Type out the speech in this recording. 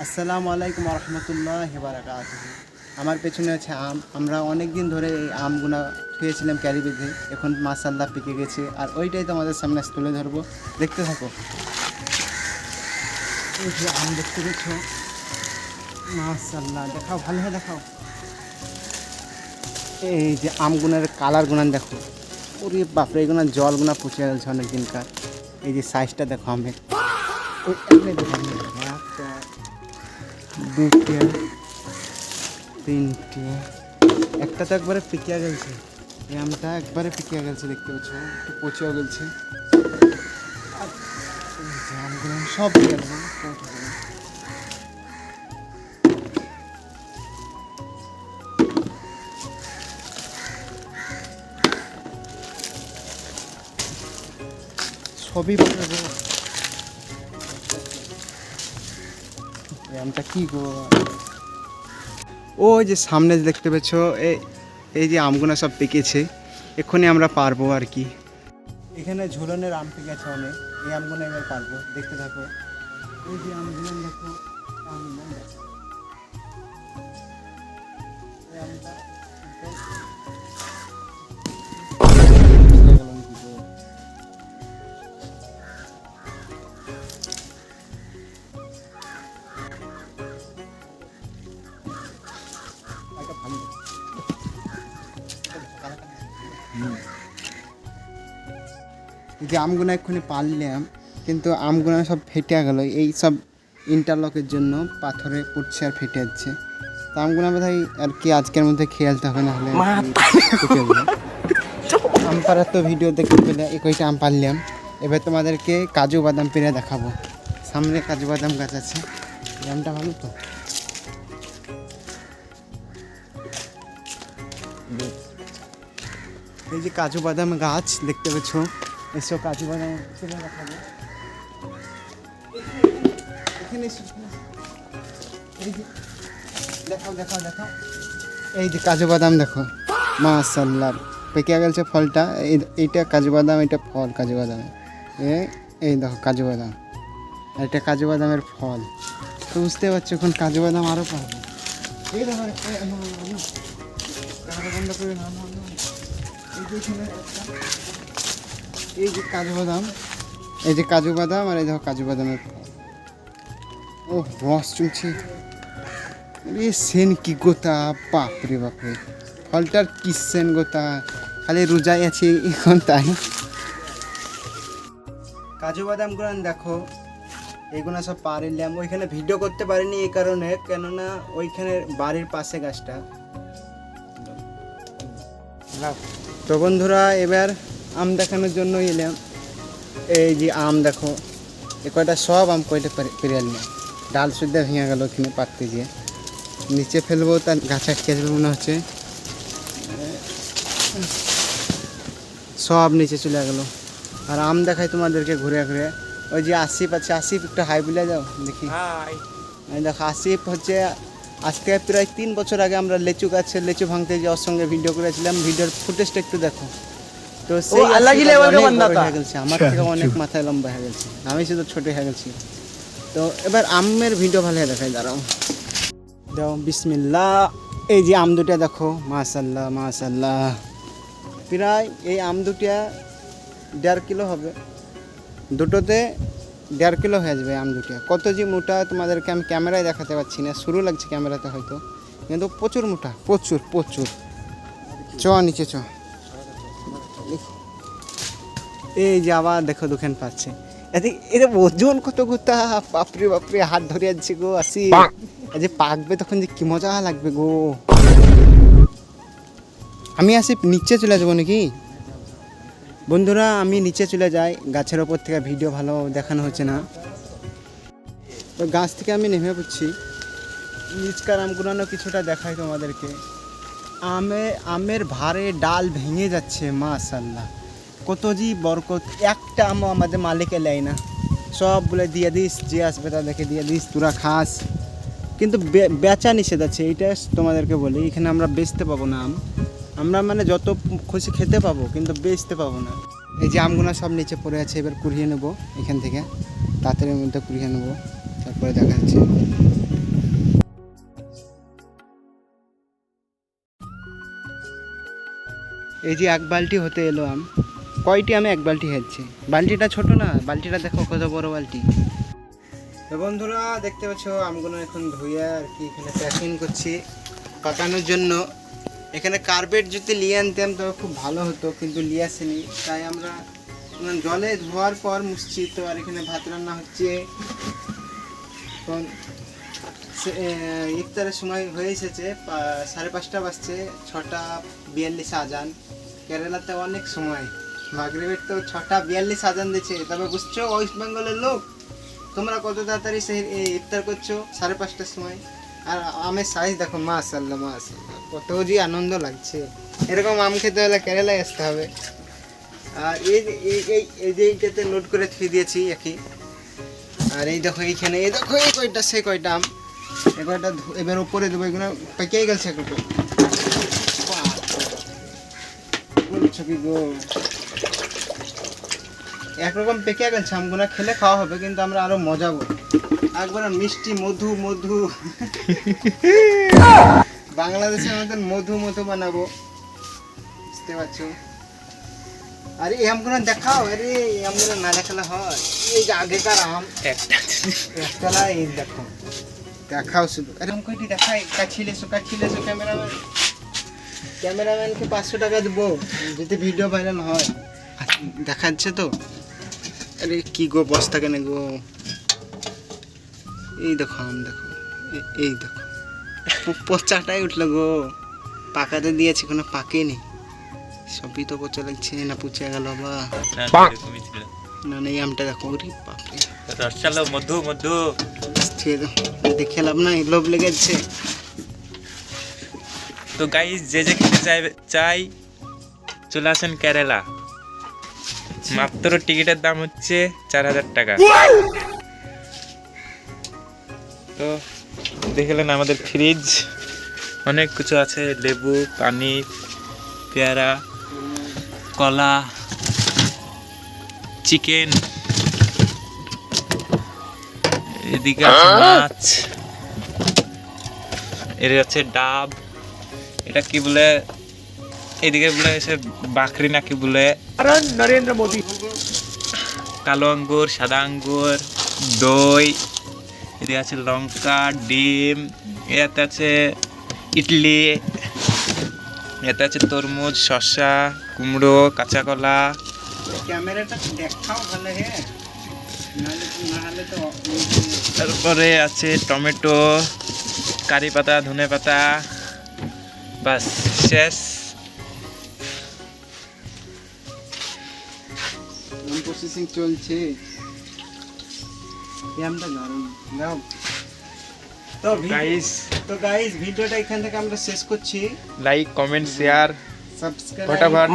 আসসালামু আলাইকুম রহমতুল্লাহি বারাকাতুহু। আমার পেছনে আছে আম। আমরা অনেক দিন ধরে এই আমগুলো খেয়েছিলাম ক্যারি বেঁধে, এখন মাশাআল্লাহ পেকে গেছে। আর ওইটাই তোমাদের সামনে তুলে ধরবো, দেখতে থাকো। এই যে আম দেখতে পেয়েছ, মাশাআল্লাহ, দেখাও, ভালোভাবে দেখাও। এই যে আমগুনার কালার গুনান দেখো, ওরে বাপরে, এগুলো জলগুনা পুষে গেছে অনেক দিনকার। এই যে সাইজটা দেখো আমের, ওই দেখো, একটা, দুটো, তিনটে, একটা তো একবারে পিকিয়া গেছে। এই আমটা একবারে পিকিয়া গেছে, দেখতে পাচ্ছ, একটু পচেও গেছে। আর এই যে আমগুলো সব গেল, সবই পড়ে গো। এই আমটা কি গো, ওই যে সামনে দেখতে পাচ্ছ, এই যে আমগুলো সব পেকেছে, এক্ষুনি আমরা পারবো আর কি। এখানে ঝুলনের আম পেকে আছে অনেক, এই আমগুলো এবার পারবো, দেখতে থাকো। এই যে আমগুলো দেখো, আমগুলো দেখো, এই আমটা যে আমগুলো এক্ষুনি পারলাম, কিন্তু আমগুলো সব ফেটে গেল। এই সব ইন্টারলকের জন্য পাথরে পড়ছে আর ফেটে যাচ্ছে। তো আমগুলো বোধহয় আর কি আজকের মধ্যে খেয়ালতে হবে, না হলে আম পাড়ার তো ভিডিও দেখতে পেলে এই কয়টা আম পারলাম। এবার তোমাদেরকে কাজু বাদাম পেরে দেখাবো। সামনে কাজু বাদাম গাছ আছে, আমটা ভালো তো। এই যে কাজু বাদাম গাছ দেখতে পাচ্ছ, এসব কাজু বাদাম পেরে দেখাবো। এখানে এই যে দেখাও দেখাও দেখাও, এই যে কাজু বাদাম দেখো, মাশাআল্লাহ পেকে গেছে ফলটা। এইটা কাজু বাদাম, এটা ফল কাজু বাদাম। এই দেখো কাজু বাদাম, আর এটা কাজু বাদামের ফল। তো বুঝতে পারছো, এখন কাজু বাদাম আরও পাবো। এই দেখো, বন্ধ করে না, এই যে কাজু বাদাম, এই যে কাজু বাদাম, আর এই দেখো কাজু বাদামের ফল। ও রস চুমছে, সেন কি গোতা, বাপরে বাপরে, ফলটার কি সেন গোতা, খালি রোজাই আছে এখন তাই। কাজু বাদামগুলো দেখো, এইগুলো সব পারিলাম। ওইখানে ভিডিও করতে পারিনি এই কারণে, কেননা ওইখানে বাড়ির পাশে গাছটা। তো বন্ধুরা, এবার আম দেখানোর জন্য এলাম। এই যে আম দেখো, এ কয়টা সব আম কয়টা পেরে আনলাম। ডাল সুদ্ধা ভেঙে গেল ওখানে পাততে গিয়ে, নিচে ফেলবো তার গাছ আটকে যাবে মনে হচ্ছে, সব নিচে চলে গেল। আর আম দেখাই তোমাদেরকে ঘুরে ঘুরে। ওই যে আসিফ আছে, আসিফ একটু হাই বলে যাও দেখি। দেখো আসিফ হচ্ছে, আজ থেকে প্রায় 3 বছর আগে আমরা লেচু গাছে লেচু ভাঙতে যাওয়ার সঙ্গে ভিডিও করেছিলাম। ভিডিওর ফুটেজটা একটু দেখো। তো সেই হয়ে গেছে, আমার থেকে অনেক মাথায় লম্বা হয়ে গেছে, আমি শুধু ছোট হয়ে গেছি। তো এবার আমের ভিডিও ভালো দেখাই, দাঁড়াও দাও, বিসমিল্লাহ। এই যে আম দুটা দেখো, মাশাআল্লাহ মাশাআল্লাহ, প্রায় এই আম দুটা 1.5 কিলো হবে, দুটোতে 1.5 কিলো হয়ে যাবে আম দুটা। কত যে মোটা তোমাদেরকে আমি ক্যামেরায় দেখাতে পারছি না, শুরু লাগছে ক্যামেরাতে হয়তো, কিন্তু প্রচুর মোটা, প্রচুর প্রচুর। চ নিচে চ। এই যে আবার দেখো দোকান পাচ্ছে, এদের ওজন কত গোটা, বাপরে বাপরে, হাত ধরে যাচ্ছে গো। আসি যে পাকবে তখন যে কি মজা লাগবে গো। আমি আসি নিচে চলে যাবো নাকি বন্ধুরা, আমি নিচে চলে যাই। গাছের ওপর থেকে ভিডিও ভালো দেখানো হচ্ছে না, তো গাছ থেকে আমি নেমে পড়ছি। নিচকার আমগুলো কিছুটা দেখাই তোমাদেরকে। আমের ভারে ডাল ভেঙে যাচ্ছে, মাশাআল্লাহ, কত জি বরকত। একটা আমও আমাদের মালিকে নেয় না, সব বলে দিয়ে দিস, যে আসবে তাদেরকে দিয়ে দিস, তোরা খাস। কিন্তু বেচা নিষেধ আছে, এইটা তোমাদেরকে বলি। এখানে আমরা বেচতে পাবো না আম, আমরা মানে যত খুশি খেতে পাবো, কিন্তু বেচতে পাবো না। এই যে আমগুলো সব নিচে পড়ে আছে, এবার কুড়িয়ে নেবো এখান থেকে, তাড়াতাড়ির মধ্যে কুড়িয়ে নেবো, তারপরে দেখা যাচ্ছে। এই যে 1 বালতি হতে এলো আম, কয়টি আমি 1 বালতি হচ্ছে। বালতিটা ছোট না, বালতিটা দেখো কত বড় বালতি। তো বন্ধুরা দেখতে পাচ্ছ আমগুলো এখন ধুয়ে আর কি এখানে প্যাকিং করছি পাকানোর জন্য। এখানে কার্পেট যদি নিয়ে আনতাম তবে খুব ভালো হতো, কিন্তু নিয়ে আসেনি, তাই আমরা জলে ধোয়ার পর মুছছি। তো আর এখানে ভাত রান্না হচ্ছে। এখন ইফতারের সময় হয়ে এসেছে, 5:30 বাজছে, 6:42 আজান। কেরালাতে অনেক সময়, মাগরিবের তো 6:42 আজান দিচ্ছে। তবে বুঝছো ওয়েস্ট বেঙ্গলের লোক, তোমরা কত তাড়াতাড়ি সেই ইফতার করছো 5:30টার সময়। আর আমের সাইজ দেখো, মাশাআল্লাহ মাশাআল্লাহ, কত যে আনন্দ লাগছে। এরকম আম খেতে হলে কেরালায় আসতে হবে। আর এই যে এইটাতে নোট করে থুই দিয়েছি একই। আর এই দেখো এইখানে, এই দেখো এই কয়টা সে কয়টা আম, এই কয়টা এবার উপরে দেবো। এগুলো পেকেই গেছে একটু, বলছো কি গো, একরকম পেকে গেছে আমগুলো। খেলে খাওয়া হবে, কিন্তু আমরা আরো মজাবো একবার মিষ্টি মধু মধু বাংলাদেশের মতন মধু মধু বানাবো, বুঝতে পারছো। আরে এই আমগুলো দেখাও, আরে এই আমগুলো না দেখালে হয়। এই যে আগেকার আম একতলা, এই দেখো দেখাও শুধু। আরে আম কয়টি দেখাই, কাছিলেছো ক্যামেরাম্যানকে 500 টাকা দেবো যদি ভিডিও ভাইরাল হয়। দেখাচ্ছে তো। আরে কি গো বস্তা কেন গো, এই দেখো আম দেখো, এই দেখো পচাটাই উঠলো গো। পাকাতে দিয়েছি, কোনো পাকেনি, সবই তো পচা লাগছে না, পুচে গেল বা না। এই আমটা দেখো, ওরে বাপরে, চলো মধু মধু দেখে লাভ নাই, লোভ লেগেছে। তো গাইস যে খেতে চাই চলে আসেন কেরালা। মাত্র টিকিটের দাম হচ্ছে 4000 টাকা। তো দেখলেন আমাদের ফ্রিজ, অনেক কিছু আছে, লেবু, পানি, পেয়ারা, কলা, চিকেন, এদিকে আছে মাছ, এর আছে ডাব, এটা কি বলে, এদিকে বলে এসে বাকরি নাকি বলে, নরেন্দ্র মোদী, কালো আঙ্গুর, সাদা আঙ্গুর, দই, এদিকে আছে লঙ্কা, ডিম, এতে আছে ইডলি, এতে আছে তরমুজ, শসা, কুমড়ো, কাঁচা কলা। ক্যামেরাটা দেখাও ভালো, হ্যাঁ নাহলে তো। তারপরে আছে টমেটো, কারি পাতা, ধনে পাতা, বাস শেষ। প্রসেসিং চলছে, আমটা দারুণ। তো গাইস ভিডিওটা এখান থেকে আমরা শেষ করছি। লাইক, কমেন্ট, শেয়ার, সাবস্ক্রাইব ফটাফট।